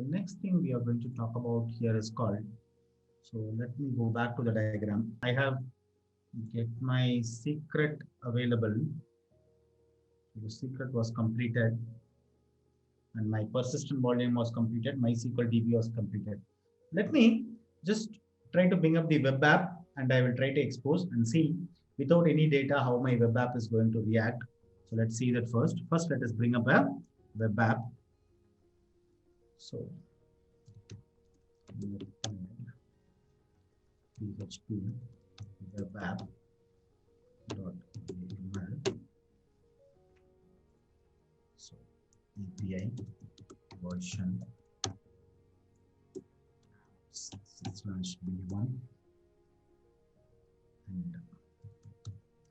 next thing we are going to talk about here is called, so let me go back to the diagram. I have get my secret available. The secret was completed and my persistent volume was completed. MySQL DB was completed. Let me just try to bring up the web app and I will try to expose and see without any data how my web app is going to react. So let's see that first. First, let us bring up a web app. So PHP web app .html. So API version /b1 and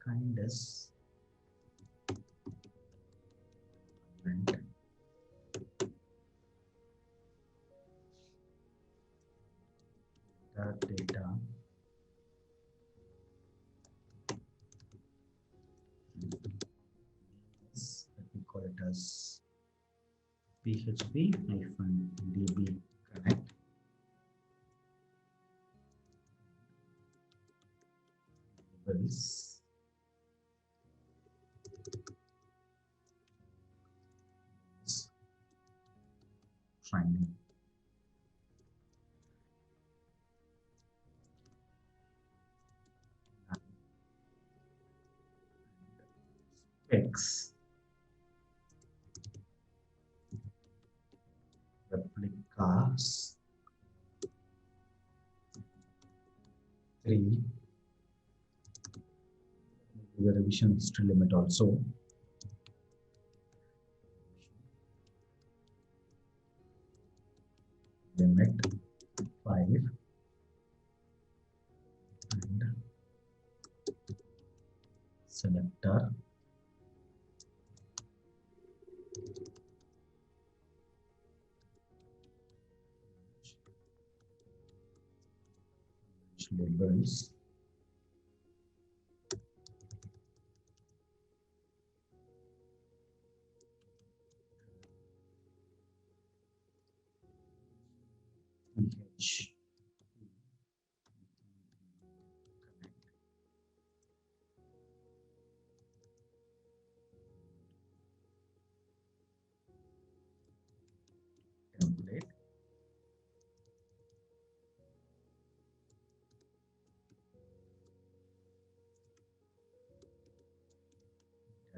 kindness and data let me call it as PHP-DB connect labels training specs replicas 3 the revision history limit also limit 5 and selector labels PH template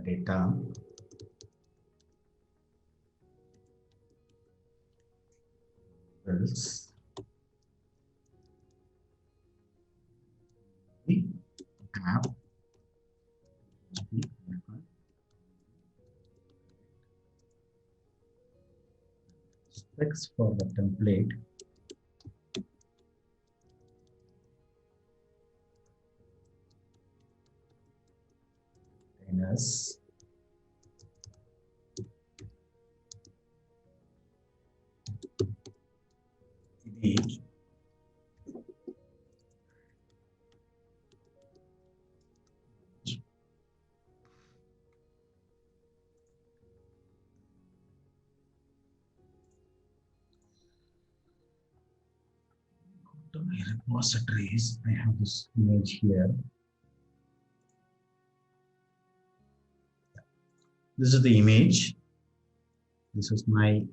data else the app specs for the template containers image to my repositories. I have this image here. This is the image. This is my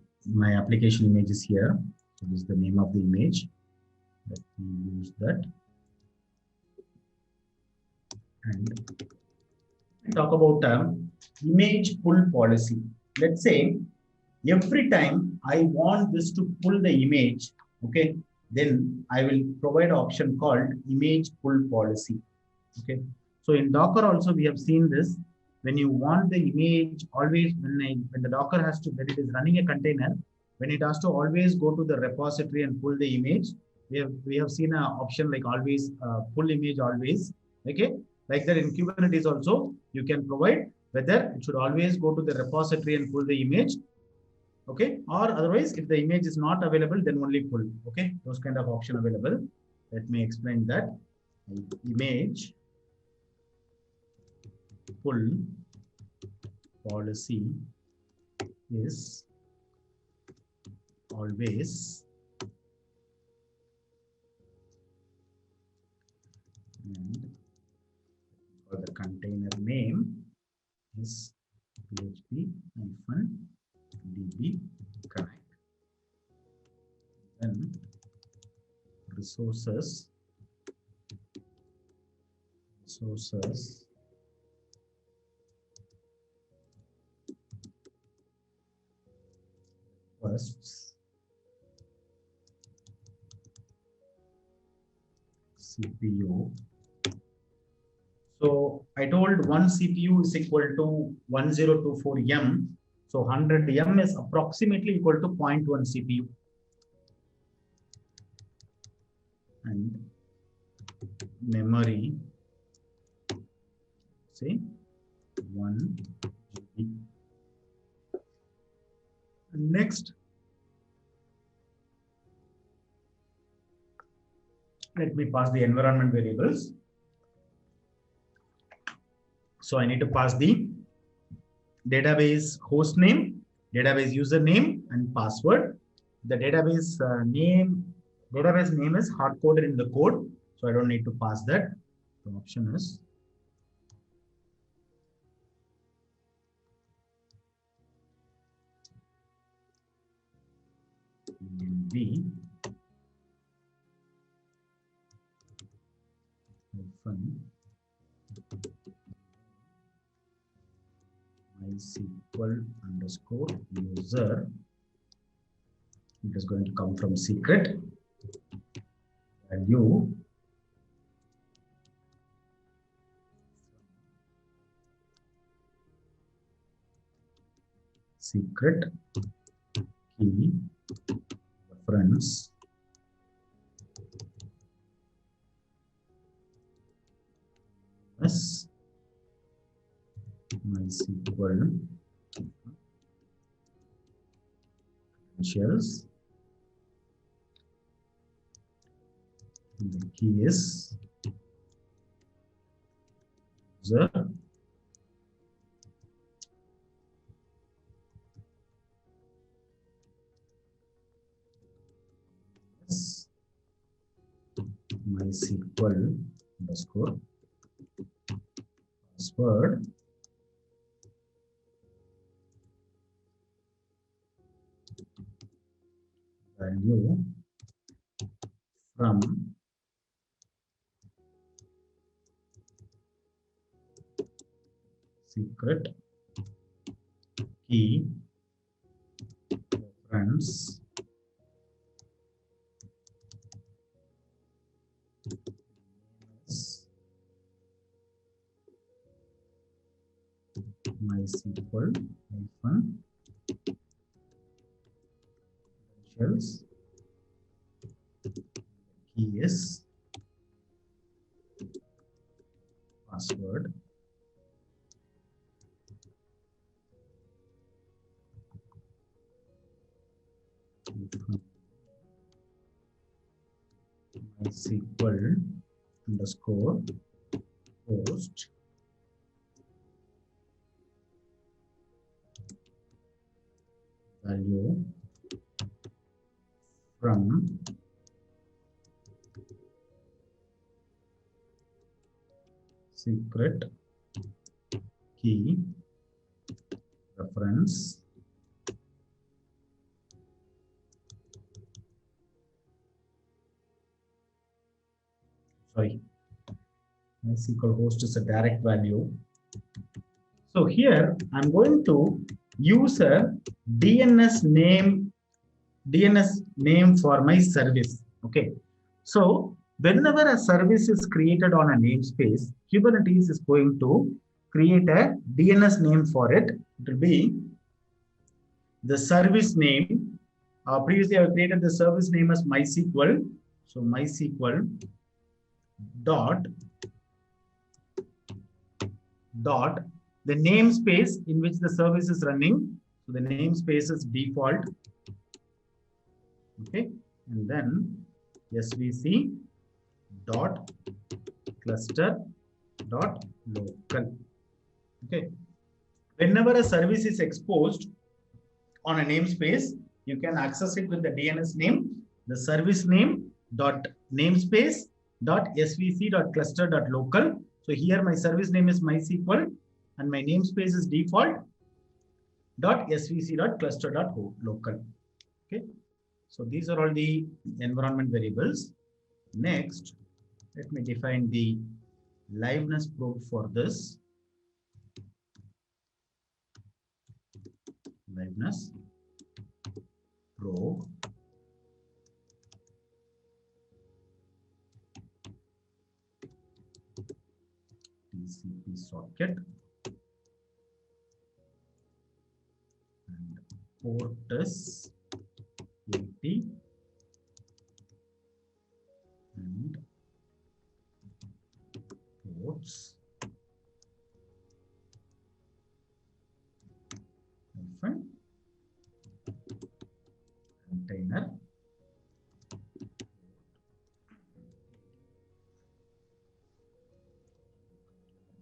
application image is here. So this is the name of the image. Let me use that. And talk about image pull policy. Let's say every time I want this to pull the image, okay, then I will provide an option called image pull policy. Okay, so in Docker also we have seen this. When you want the image, always when the Docker has to, when it is running a container, when it has to always go to the repository and pull the image, we have seen an option like always pull image always. Okay, like that in Kubernetes also you can provide whether it should always go to the repository and pull the image. Okay, or otherwise if the image is not available then only pull. Okay, those kind of option available. Let me explain that. Image pull policy is always, and for the container name is PHP-DB connect. Then resources requests CPU. So I told one CPU is equal to 1024 M. So 100 M is approximately equal to 0.1 CPU. And memory, say 1 GB. Next, let me pass the environment variables. So I need to pass the database host name, database username, and password. The database name is hard coded in the code, so I don't need to pass that. The option is env MySQL underscore user. It is going to come from secret value secret key reference as MySQL credentials. The key is user MySQL underscore password value from secret key reference MySQL credentials. Key is password MySQL underscore host value from secret key reference MySQL host is a direct value. So here I'm going to use a DNS name for my service. Okay. So whenever a service is created on a namespace, Kubernetes is going to create a DNS name for it. It will be the service name. Previously, I created the service name as MySQL. So MySQL dot the namespace in which the service is running. So the namespace is default. Okay, and then svc dot cluster dot local. Okay, whenever a service is exposed on a namespace, You can access it with the DNS name, the service name dot namespace dot svc dot cluster dot local. So here my service name is MySQL and my namespace is default dot svc dot cluster dot local. Okay. So these are all the environment variables. Next, let me define the liveness probe for this. Liveness probe. TCP socket. And port is 80. And ports hyphen container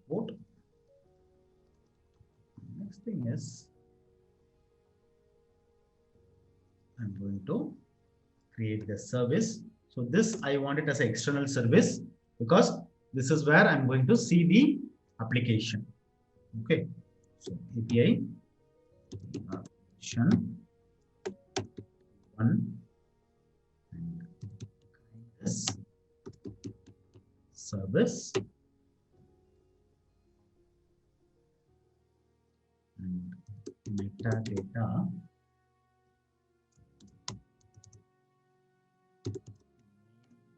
port. Next thing is I'm going to create the service. So this I want it as an external service because this is where I'm going to see the application. Okay. So API application 1 and this service and metadata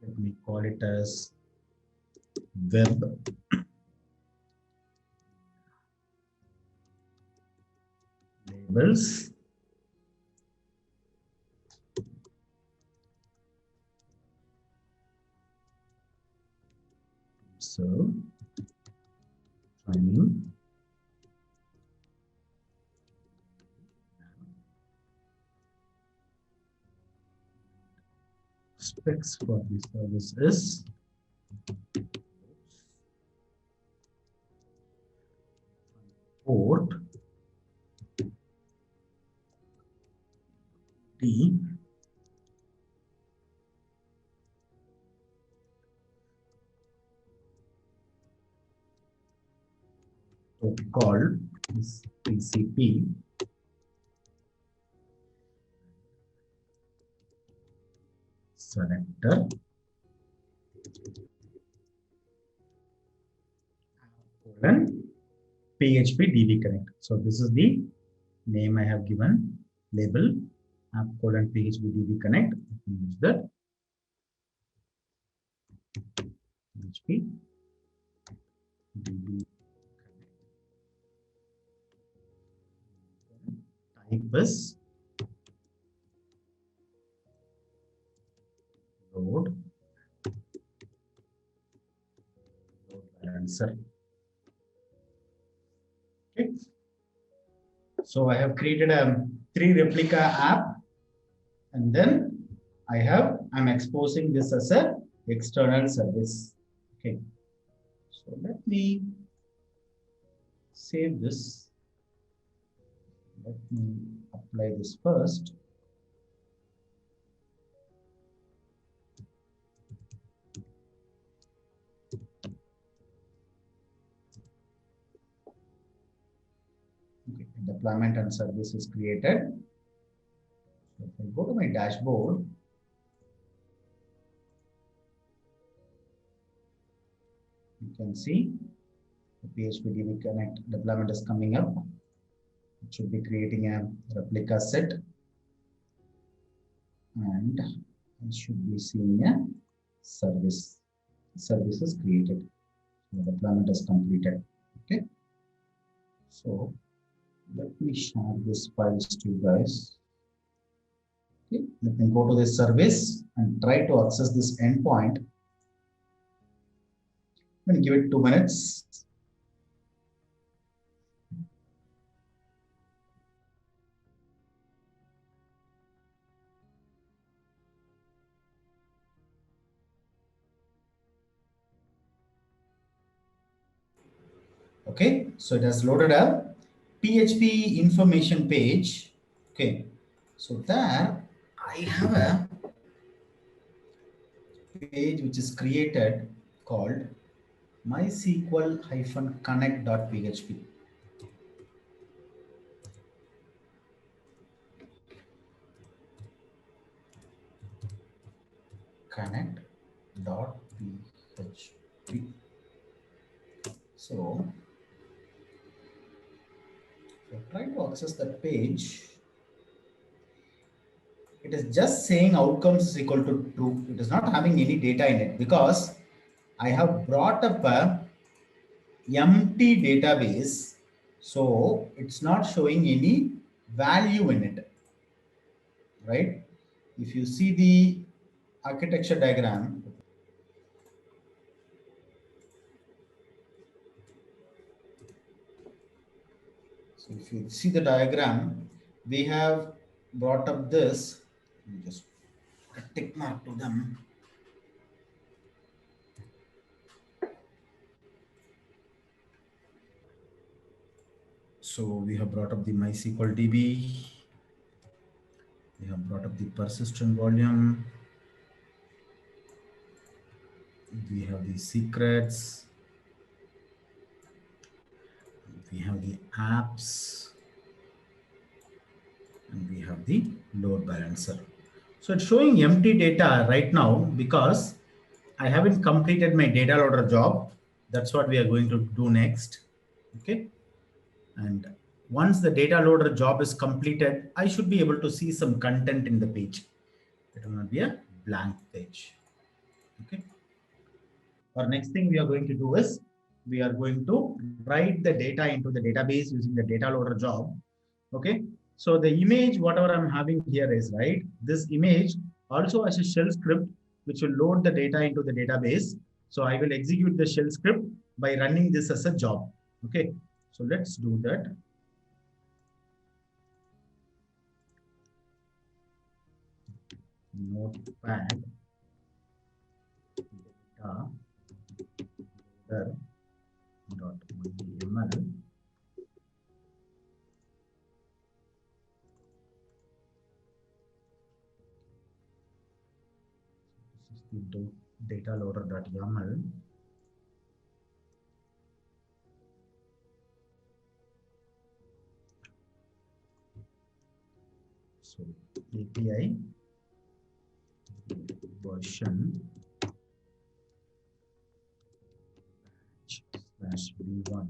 let me call it as web labels so training specs for this service is port D called is TCP selector colon PHP DB connect. So this is the name I have given label app colon PHP DB connect. Let me use that PHP DB type is load balancer. Okay. So I have created a 3 replica app and then I'm exposing this as a external service. Okay. So let me save this. Let me apply this first. Okay, deployment and service is created. So if I go to my dashboard, you can see the PHP DB Connect deployment is coming up. It should be creating a replica set and it should be seeing a service. Service is created. The deployment is completed. Okay. So let me share this files to you guys. Okay. Let me go to this service and try to access this endpoint. I'm going to give it 2 minutes. Okay, so it has loaded a PHP information page. Okay, So there I have a page which is created called MySQL-connect.php. Connect.php. So if I try to access that page, it is just saying outcomes is equal to true. It is not having any data in it because I have brought up a empty database. So it's not showing any value in it, right? If you see the architecture diagram, so if you see the diagram, we have brought up this. Let me just put a tick mark to them. So we have brought up the MySQL DB. We have brought up the persistent volume. We have the secrets. We have the apps. And we have the load balancer. So it's showing empty data right now because I haven't completed my data loader job. That's what we are going to do next. Okay. And once the data loader job is completed, I should be able to see some content in the page. It will not be a blank page. Okay. Our next thing we are going to do is we are going to write the data into the database using the data loader job. Okay. So the image, whatever I'm having here is right. This image also has a shell script which will load the data into the database. So I will execute the shell script by running this as a job. Okay. So let's do that. Notepad data.yml. This is the data loader.yml. So API version /v1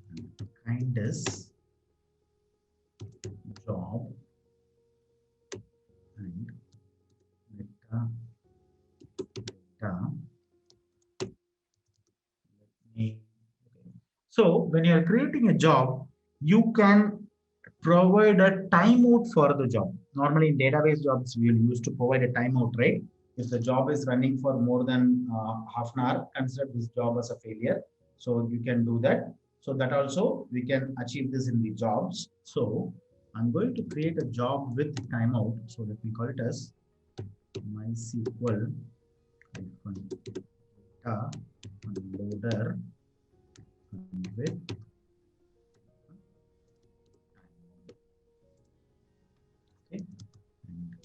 and kind is job and meta data. So when you are creating a job, you can provide a timeout for the job. Normally in database jobs, we will use to provide a timeout, right? If the job is running for more than half an hour, consider this job as a failure. So you can do that. So that also we can achieve this in the jobs. So I'm going to create a job with timeout. So let me call it as MySQL data loader with okay. And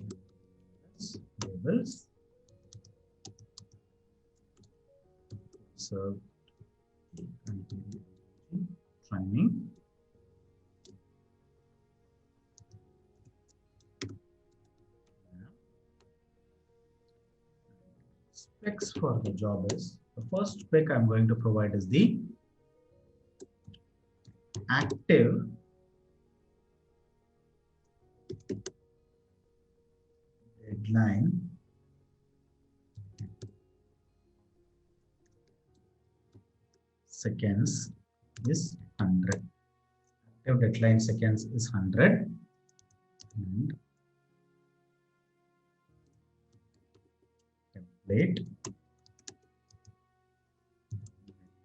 labels serve training. Specs for the job is the first spec I'm going to provide is the active deadline seconds is 100. Active deadline seconds is 100. And template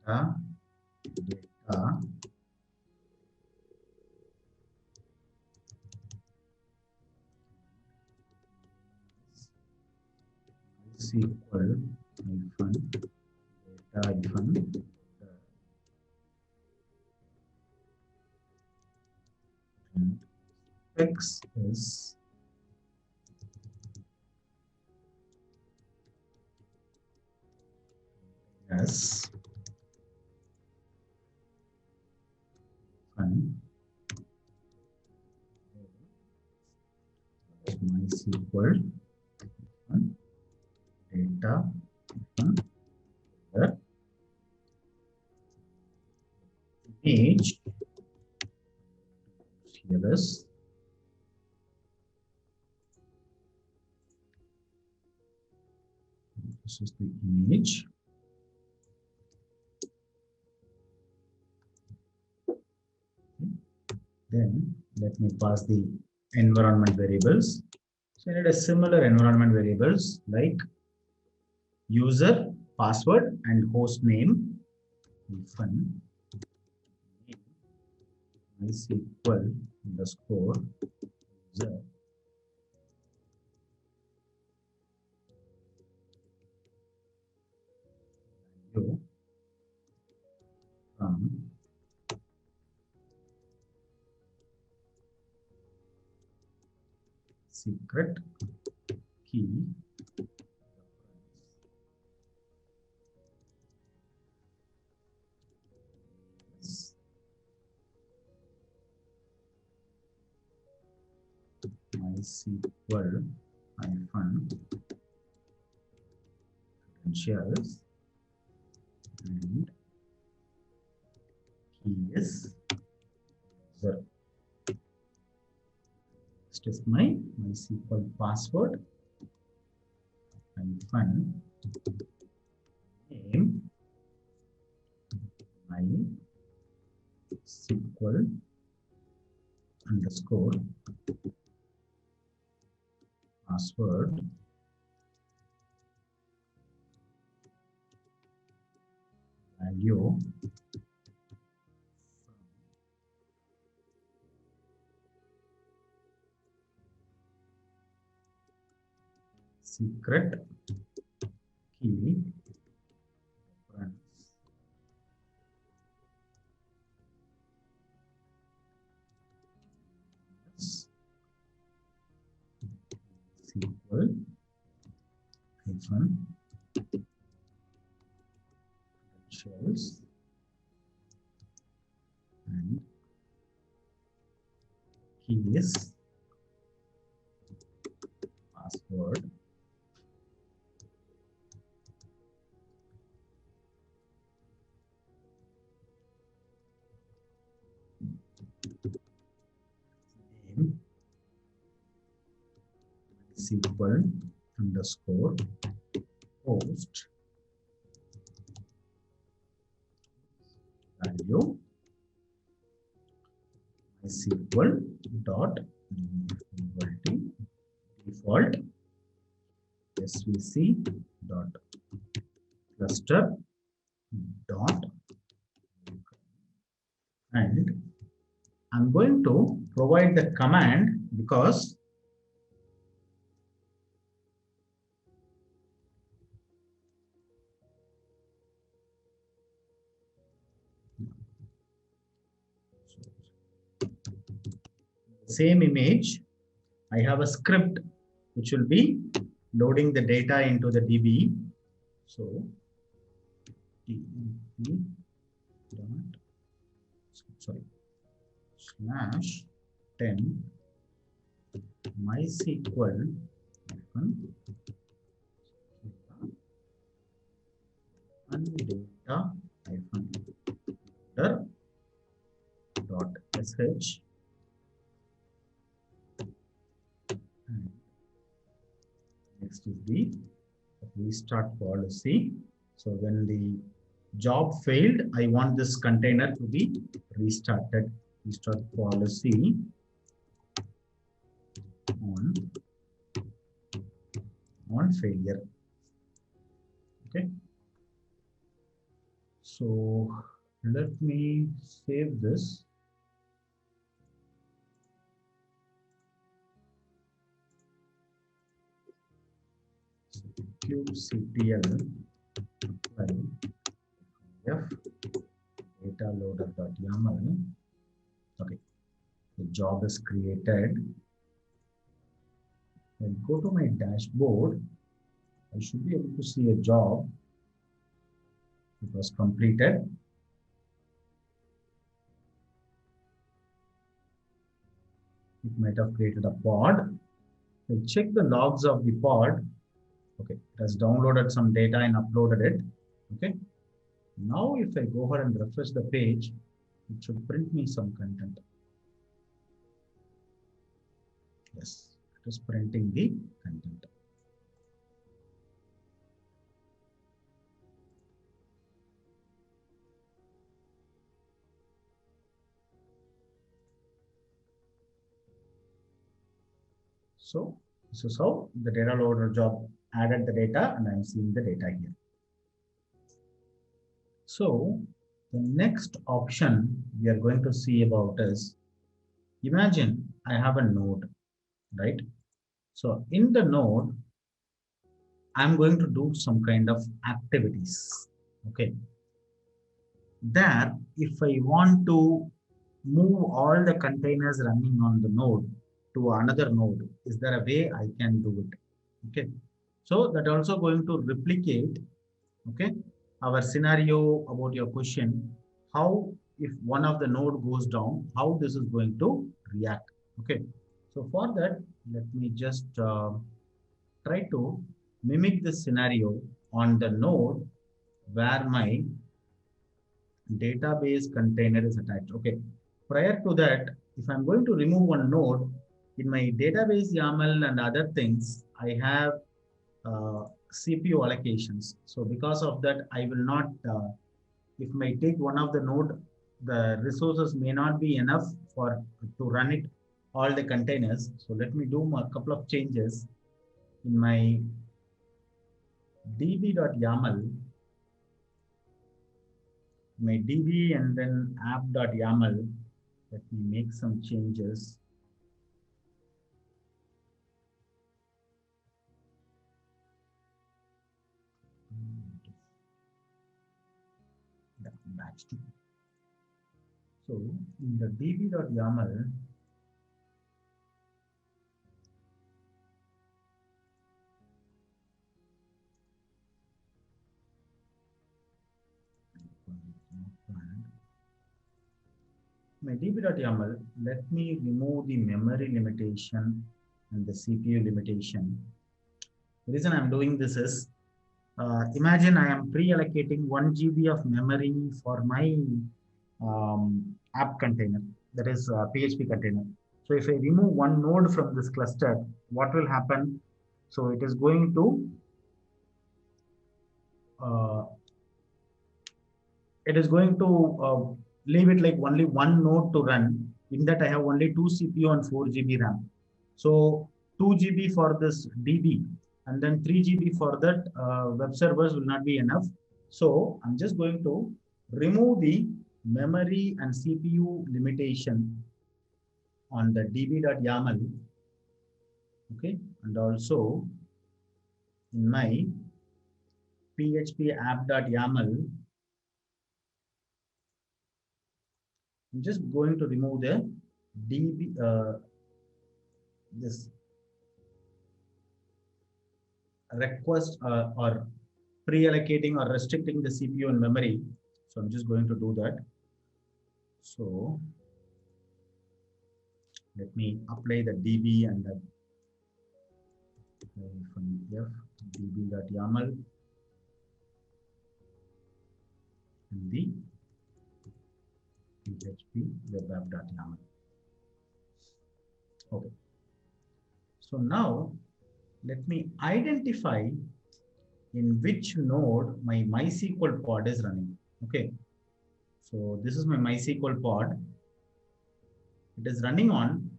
data SQL hyphen data hyphen X is as and MySQL data the image here is this is the image. Then let me pass the environment variables. So I need a similar environment variables like user, password, and host name. MySQL underscore user value from secret key MySQL hyphen credentials and key is user. This is my MySQL password hyphen name MySQL underscore password value secret key reference SQL hyphen credentials and key is password name MySQL underscore host value MySQL dot default svc dot cluster dot and I'm going to provide the command because same image, I have a script which will be loading the data into the DB. So, tmp dot slash 10 MySQL and data loader dot sh and next is the restart policy. So when the job failed, I want this container to be restarted. Restart policy on failure. Okay. So let me save this. kubectl f data loader.yaml. Okay, The job is created. I go to my dashboard. I should be able to see a job. It was completed. It might have created a pod. We'll check the logs of the pod. Okay, it has downloaded some data and uploaded it. Okay. Now, if I go ahead and refresh the page, it should print me some content. Yes, it is printing the content. So this is how the data loader job added the data, and I'm seeing the data here. So the next option we are going to see about is, imagine I have a node, right? So in the node, I'm going to do some kind of activities. Okay. There, if I want to move all the containers running on the node to another node, is there a way I can do it? Okay. So that also going to replicate, okay, our scenario about your question, how if one of the node goes down, how this is going to react. Okay. So for that, let me just try to mimic this scenario on the node where my database container is attached. Okay. Prior to that, if I'm going to remove one node in my database YAML and other things, I have CPU allocations. So because of that, I will not, if I take one of the node, the resources may not be enough for to run it all the containers. So let me do a couple of changes in my db.yaml, my db and then app.yaml. Let me make some changes. Batch 2. So in the db.yaml, my db.yaml, let me remove the memory limitation and the CPU limitation. The reason I'm doing this is, imagine I am pre-allocating 1 GB of memory for my app container, that is PHP container. So if I remove one node from this cluster, what will happen? So it is going to leave it like only one node to run. In that I have only 2 CPU and 4 GB RAM. So 2 GB for this DB and then 3 GB for that web servers will not be enough. So I'm just going to remove the memory and CPU limitation on the db.yaml. Okay, and also in my PHP app.yaml, I'm just going to remove the DB, this request or pre-allocating or restricting the CPU and memory. So I'm just going to do that. So let me apply the DB and the from F db.yaml and the PHP web app.yaml. Okay. So now let me identify in which node my MySQL pod is running. Okay. So this is my MySQL pod. It is running on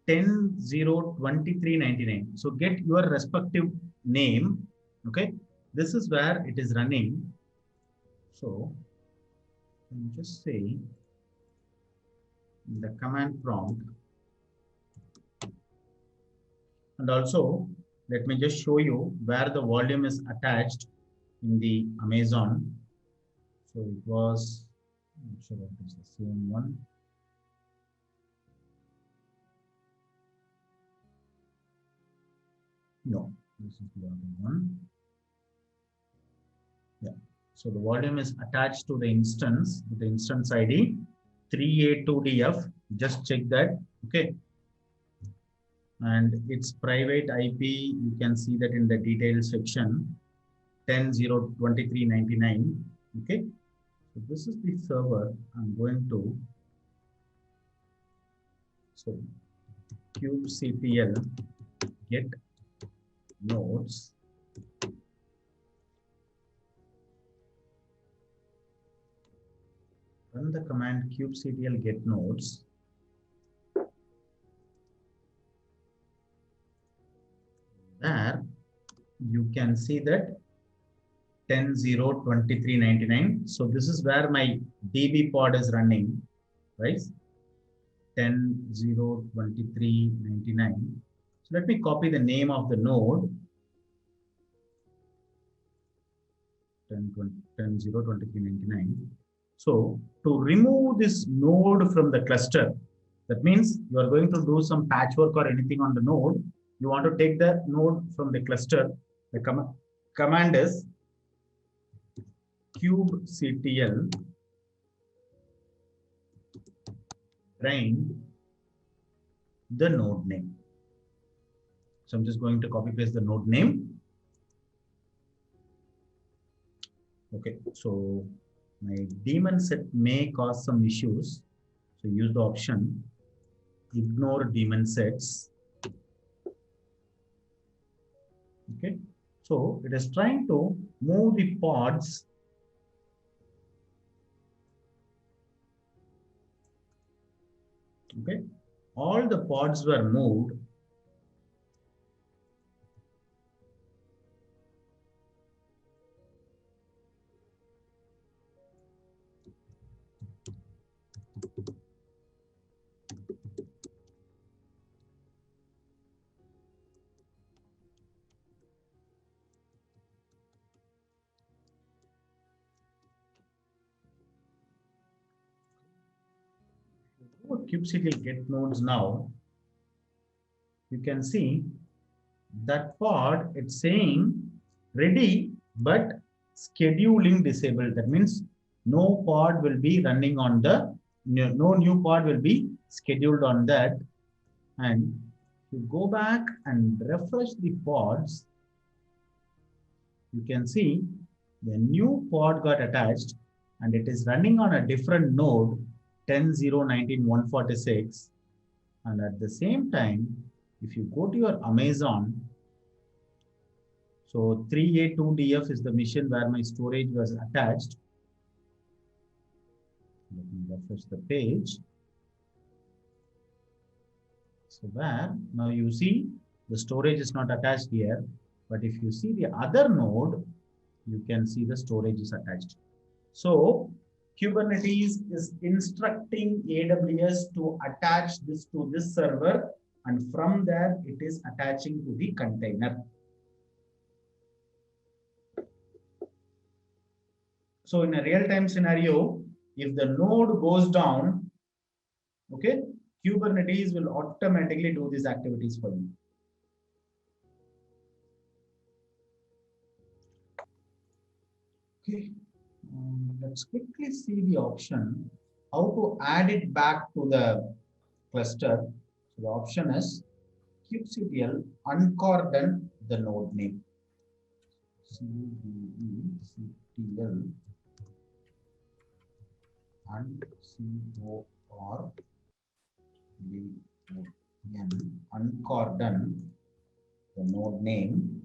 10.0.23.99. So get your respective name. Okay. This is where it is running. So I'm just say in the command prompt. And also, let me just show you where the volume is attached in the Amazon. So it was, I'm sure it is the same one. No, this is the other one. Yeah. So the volume is attached to the instance with the instance ID 3A2DF. Just check that. Okay. And its private IP, you can see that in the details section 10.0.23.99. Okay. So this is the server I'm going to. So kubectl get nodes. Run the command kubectl get nodes. There you can see that 10.0.23.99. So this is where my DB pod is running, right? 10.0.23.99. So let me copy the name of the node. 10.0.23.99. So to remove this node from the cluster, that means you are going to do some patchwork or anything on the node. You want to take the node from the cluster. The command is kubectl find the node name. So I'm just going to copy paste the node name. Okay, so my daemon set may cause some issues. So use the option ignore daemon sets. Okay, so it is trying to move the pods. Okay, all the pods were moved. kubectl get nodes now, you can see that pod it's saying ready but scheduling disabled. That means no pod will be running on the no new pod will be scheduled on that. And if you go back and refresh the pods, you can see the new pod got attached and it is running on a different node 10.0.19.146. And at the same time, if you go to your Amazon, so 3A2DF is the machine where my storage was attached. Let me refresh the page. So where now you see the storage is not attached here, but if you see the other node, you can see the storage is attached. So Kubernetes is instructing AWS to attach this to this server, and from there it is attaching to the container. So in a real-time scenario, if the node goes down, okay, Kubernetes will automatically do these activities for you. Okay, let's quickly see the option how to add it back to the cluster. So the option is kubectl uncordon the node name. kubectl uncordon the node name.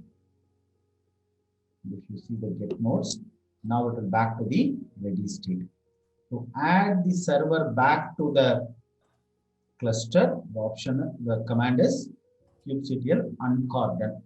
If you see the get nodes, now it will back to the ready state. To add the server back to the cluster, the option, the command is kubectl uncordon.